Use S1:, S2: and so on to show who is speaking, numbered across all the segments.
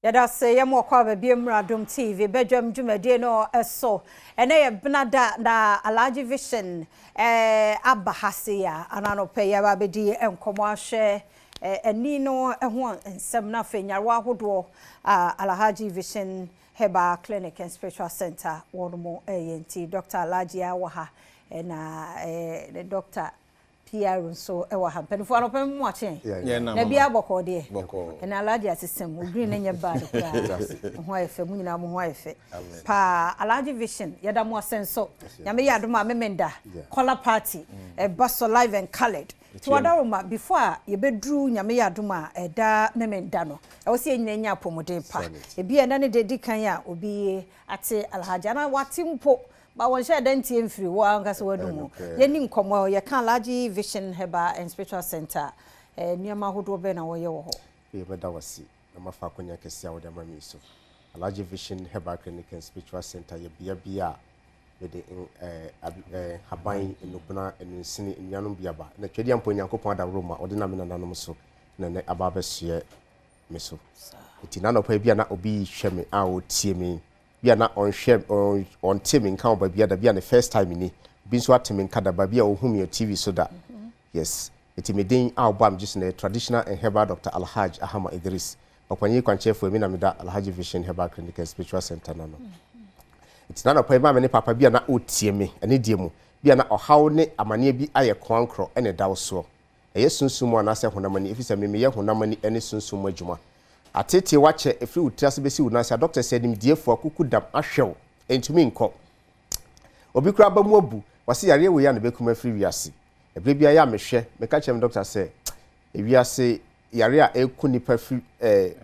S1: Yada say yamo kwa Adom TV Badwam dwumade no eso ene ye benada na Alhaji Vision abahase ya ananope ya ba bedi enkomo ahwe eni no ho ensem na fenyawa ahodo Alhaji Vision Herbal Clinic and Spiritual Center wono enti Dr. Alhaji awaha na the doctor PR so ewa ha penfo anopem mu achen na bia boko de na Alhaji Afisem green nya bad ho efe mu nyina mu ho efe pa Alhaji Vision yada mu asenso nyame yadom a memenda color party basso live and colored to adaroma before ye bedru nyame yadom a eda memenda no e wo se nyina nya apomode pa e bia na ne de kan ya obi ate Alhaji na wati mpo ba won share denti emfiri wo ankasa wadumu ye ni nkomo ye kan Alhaji Vision Herbal and Spiritual Center niama hodo be na wo ye wo ho ye beda wasi na mafa konya kesia wo de mami so Alhaji Vision Herbal Clinic and Spiritual Center ye bia de haban enubna ensini nyanom biaba na twedi ampo nyankopon da roma ode na me nanom so na ne ababehye me so itina no pa bia na obi hwe me a o tie me bia na on share on teaming kan ba bia da bia ne first time ni bi so atemin kada ba bia ohum your TV so da yes itimedin album just na traditional and herbal Dr. Alhaji Ahama Idris opanyi kwanchefo emi na me da Alhaji Vision Herbal Clinic and Spiritual Center na no itina no pa me ne papa bia na otie me ene die mu bia na ohaw ne amane bi aye kwankro ene daw so eye sunsumu anase honamani efisa me ye honamani ene sunsumu adwuma atete wache efri utrase besi unase doctor said him diefo akuku dam ahwew entumi nko obi kura ba mu abu wase yare we ya na bekuma free wiase ebre bia ya mehwe meka chem doctor say ewiase yare a eku nipa free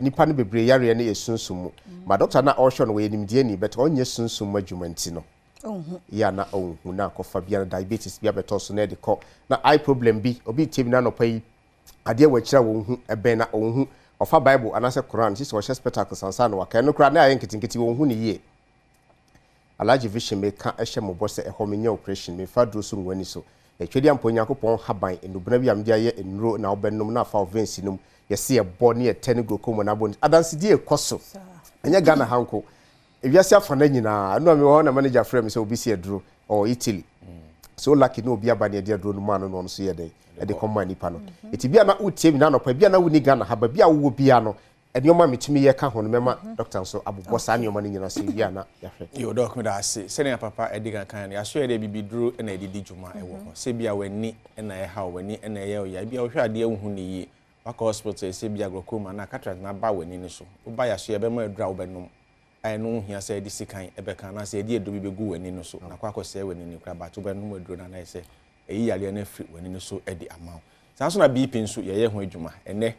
S1: nipa ne bebre yare ne yesunsumu ma doctor na osho no we nim die ni bet onye sunsumu adwumanti no ya na onhu na kofa bia na diabetes bia beto so na de ko na eye problem bi obi temi na no pai ade wa kira wo hu ebe na onhu ofa Bible anase Quran sisi wo spectacle sansa no waka no kra na ayen kitinkiti wo hu ne ye Alhaji Vision me ka ehye mobo se eho menya operation me fa dro so ngwani so etwedi ampo Nyankopon haban enubna bia mde aye enuro na obenum na fa ovensi num yesi e bo ne etene grokomo na bo adanse die ekoso enya Ghana hanko ewiase afa na nyina anu me ho na manager frame se obi si edro or Italy so lucky no obi aba ne de edro no ma no so ye den e de koma nipa no eti bia na utie mi na no pa bia na wuni Ghana ha ba bia wo bia no enioma metimi ye ka hono mema doctor so abobɔ sa enioma no nyina se bia na yahwe yo doc me da se sene papa ediga kan ya so ye de bibiduro na edidi dwuma e wo se bia wani na ye ha wani na ye ya bia wo hwe ade ehun ne yi waka hospital se bia glaucoma na cataract na ba wani ni so wo ba ya so ye be ma adura wo benum ai no hia se edi sikan e be kan na se edi edo bi begu wani no so na kwa akose wani ni kra ba to benum aduro na na se eyi yale na free wani no so edi amount sanso na BP nso ye ho adwuma ene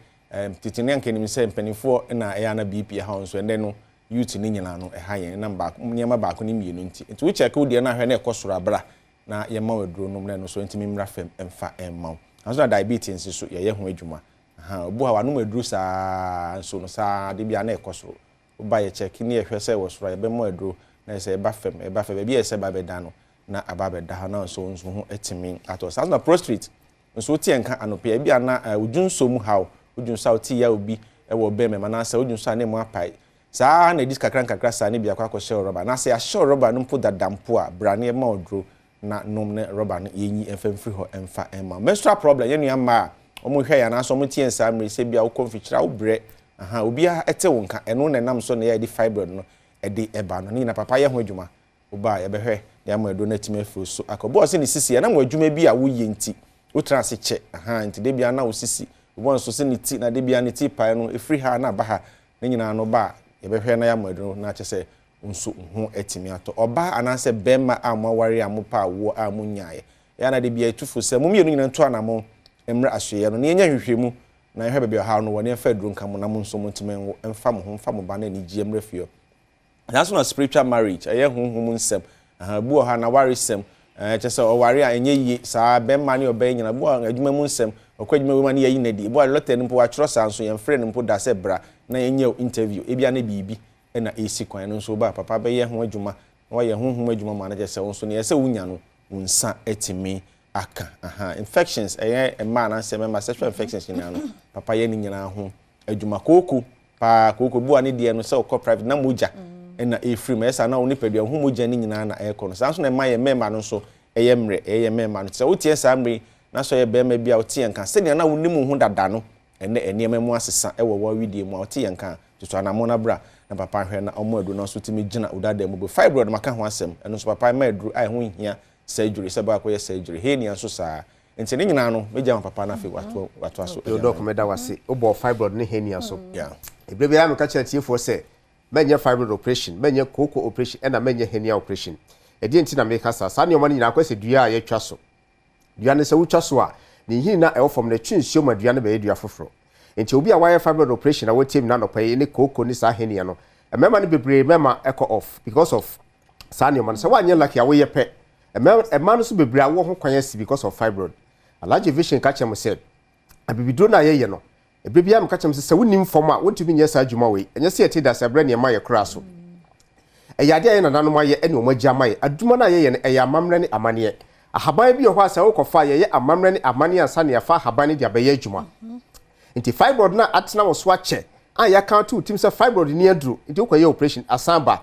S1: titine ankenim se mpanifo na eya na BP ha nso ene no youth ni nyina no ha yen na ba nyema ba ko ni mienu nti we check wo de na hwe na ekosoro abra na ye ma waduro no no so ntimi mra fem emfa emma sanso na diabetes nso ye ho adwuma obu ha wanu maduro sa nso no sa de bia na ekosoro oba ye check ni ye hwe se wo soro ye be ma waduro na se eba fem bi ye se ba be da no na ababe da ha na so nso ho etimi ato sanso na prostrate nso tie nka anope bia na udunso mu hawo udunso oti ya obi e wo be me na sa udunso ane mu apai saa na dis kakra sa ne bia kwa ko share rubber na se ya share rubber no mpo dadampo a brane ma odro na nom ne rubber no yenyi emfamfiri ho emfa emma menstrual problem ye nua ma omo hwe ya na so mo tie nsa mre se bia wo konfichira wo bre obi a ete wo nka eno na nam so na ya di fibroid no e di eba no ni na papa ye ho adwuma oba ye behwe ya ma edo na time afro so akobo se ni sisi ya na mo adwuma bi a wo ye nti wo transe che nti de bia na wo sisi won so se ni ti na de bia ni ti pa no efri ha na ba ha ne nyina no ba ye behwe na ya ma edo na che se nso ho etimi ato oba anase bema amaware amopa wo amunyaye ya na de bia etufo se mo mienu nyina nto anamo emra ahweye no ne nya hwehwemu na hwe bia ha no woni afa duro nka mo na mo nso mo ntime emfa mo ho mfa mo ba na ni gie emra fio that's not spiritual marriage aye honhom nsem bu ha na ware sem chese o ware a enye yi sa bema ne oba nyina bu adwuma mu nsem okwadwuma we ma ne yi nadi bu lote npo wa chro sa nso ye mfre npo da se bra na enye interview ebia na bibi na esi kwan no nso ba papa be ye ho adwuma na ye honhom adwuma ma na chese nso ne ye se wunya no unsa etimi aka infections eye ma na se ma sexual infections nyina no papa ye ni nyina ho adwuma koku
S2: pa koko bu ani de no se okọ private na moja na e free ma esa na oni pedua hu moja ni nyina na e kọ no sanso na ma ye member no so eye mre eye member no se wotie sa mre na so ye be ma bia wotie nka se na wonimu hu dada no ene enema mu asesa e wo widie mu wotie nka tutu anamo na bra na papa hwe na omo adu no so timi gina udada mu bo fibroid maka ho asem eno so papa ma adu ai ho hia surgery se ba ko ye surgery he ni anso sa enti ni nyina no meja papa na fe wato aso
S3: yo doc meda wase obo fibroid ne he ni aso
S2: yeah
S3: ebre bia me ka kire tiefo se menye fibroid operation menye koko operation ena menye hernia operation edi enti na me ka sa ne o ma nyina kwese dua a ye twa so dua ne se wo twa so a ni hin na e wo fom ne twinsuo ma dua ne be dua foforo enti obi a wire fibroid operation a wo tem na no paye ne koko ni sa hernia no emema ne bebre mema echo off because of sa ne o ma se wa nye lucky a wo ye pe emma no so bebre a wo ho kwan asi because of fibroid Alhaji vision ka chem said abibidro na ye no ebrebia am ka chem se wonim fom a wontumi nye sa adwuma we enye se yete da sabre ne ma ye kra so eyade aye nananom aye ene omagya ma ye adwuma na ye ne eya amamre ne amane ahaban bi ho asa wo kofa ye amamre ne amane ansa ne afa ahaban ne dia be ye adwuma nti fibroid na atena wo so ache an ya count to tim se fibroid ni aduro nti wo ye operation asamba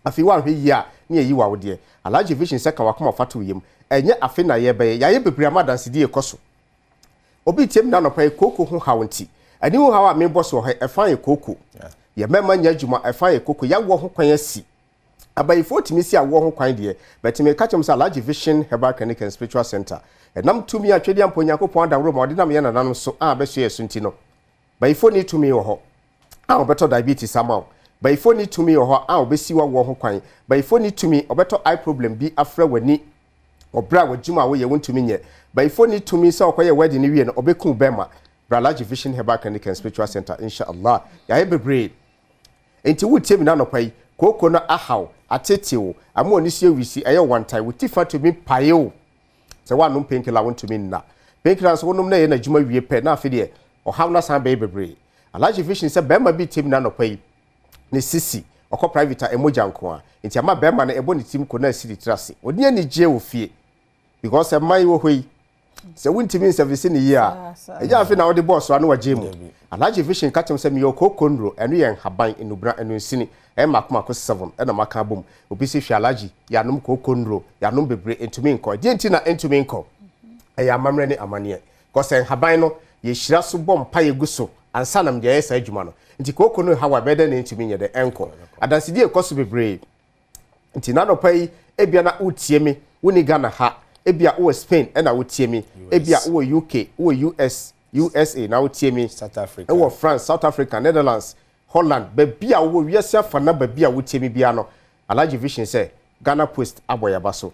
S3: afi wa hwe yi a ne yi wa wo de Alhaji vision se ka wakoma fatu yem enye afi na ye be ya ye bebre amadanse die ekoso obi tiem na no pai koko ho hawonti ani ho hawa me boso ho efa ye koko ye mema nya adwuma efa ye koko ya wo ho kwan asi abayifo timi si awo ho kwan de betime ka chem sa Alhaji vision Herbal Clinic and Spiritual Center enam tumi atwedi amponya kopon da woro ma ode nam ye nanam so a be so ye sunti no bayifo ni tumi wo ho a obeto diabetes amaw bayifo ni tumi wo ho a obesi wo ho kwan bayifo ni tumi obeto eye problem bi afra wani obra wajuma wo ye wontumi nye bayifo ni tumi se okoye wedding ni wie no obeku bema Alhaji vision Herbal Clinic and Spiritual Center inshallah ya ye bebre enti wutem na nopai koko na ahaw atetewo amo oni sie wisi eye one time wutifa to me payo se wa no painkiller wontumi nna painkiller so wonum na ye na juma wie pe na afede o haw na san be bebre Alhaji vision se bema bi tem na nopai ne sisi okọ private emoja nko a enti ama bema na ebo ne tim ko na siri trase odi ani je wo fie because mai wo hoi se wuntimi service ni ye a eja afi na wo de boss anu waje mu Alhaji vision ka tem se mi yoko ndro enu ye haban enubra enu nsini e makoma ko 7 e na maka bom obi se hwe Alhaji ya num koko ndro ya num bebre entumi nko die enti na entumi nko e ya mamre ni amane ko se haban no ye hira so bom pa ye guso ansa nam de ye sa adwuma no nti koko no hawa bede na entumi nye de enko adansi die koso bebre nti na no pai ebia na utie me woni Ghana ha ebia wo Spain e na wotie me ebia wo UK wo USA na wotie me
S2: South Africa
S3: wo France South Africa Netherlands Holland bebia wo wiase afana bebia wotie me bia no Alhaji vision say Ghana Post aboya baso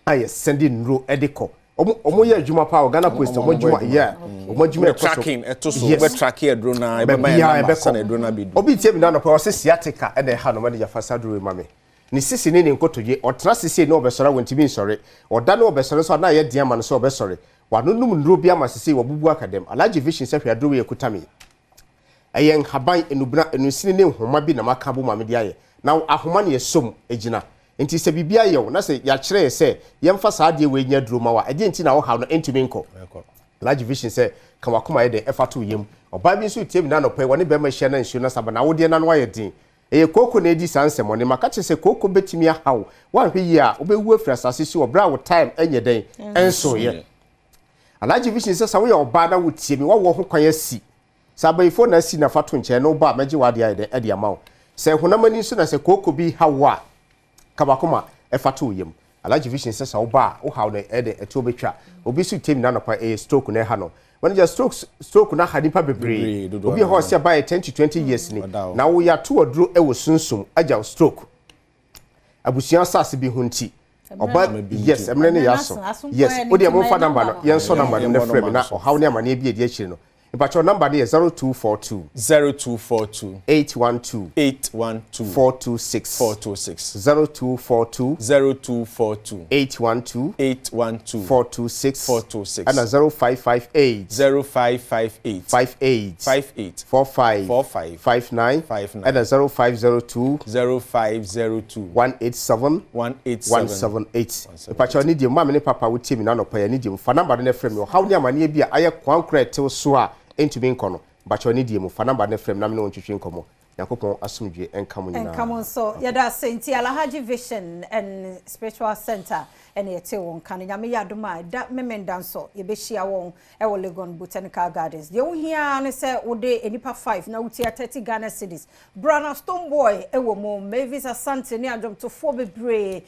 S3: aye sending nro ediko omo ye adwuma pa Ghana Post omo adwuma yeah omo adwuma
S2: tracking etoso we track e drone na e be ma na drone bi
S3: obi tie me na no pa o se sciatica e na ha no ma de jafasa duro mame ni sisi ni nkotoje otra sisi no obesora wontimi nsore oda no obesora so na ye dia ma no so obesore wanunum nduro bia ma sisi wabubu akadem Alhaji vision se hwa duro ye kutami ayen haban enubra enusini ne nhoma bi na maka bo ma me dia ye na ahoma ne yesom ejina enti se bibia ye wo na se ya kire ye se yemfa saa de we nya duro ma wa edi enti na wo ha no entimi nko Alhaji vision se kan wakoma ye de efato yem oba bi nso tie mi na no pe woni be ma hye na nsuo na saba na wo de na no aye din eye koko na edi sansem oni maka chese koko betimi ahaw wan hwe yi a obewu afra asase si obra wo time enye den enso ye Alhaji vision se sa wo ye oba na wo tie mi wo ho kwan asi sabayifo na si na fato nche na oba meje wade aye den edi amaw se honamani so na se koko bi hawa kabakoma efato yem Alhaji vision se sa oba wo haw na ede eto betwa obi su temi na nopa stroke na ha no when just stroke na hadipa bebre obi ho se by 10 to 20 years ni na wo ya to oduro e wo sunsum aja stroke abusuan sase bi hunti oba yes emre ne yaso yes odi am fa number no yen so number no frame na o haw ne amane bi edi akire no ipacho number ne 0242 812 0242 812 426 and 0558 58 45 59 and 0502 187 ipacho ni di mama ne papa wuti mi na no pa ya ni di fa number ne frame o haw ne amane bi aye kwankra tew so a entumi nkono bacho ne die mu fa number ne frame na me no ntwetwe nkomo yakopon asomdwe enka nyina
S1: enka so yada senti Alhaji Vision and Spiritual Center ene yete won kan nyame yadoma da memenda nso ye be hia won e wo Legon Botanical Gardens de wo hia ne se wo de enipa 5 na wutia 30 Ghana cedis Brana Stone Boy e wo mo Mavis Asante ne adom to 4 bebre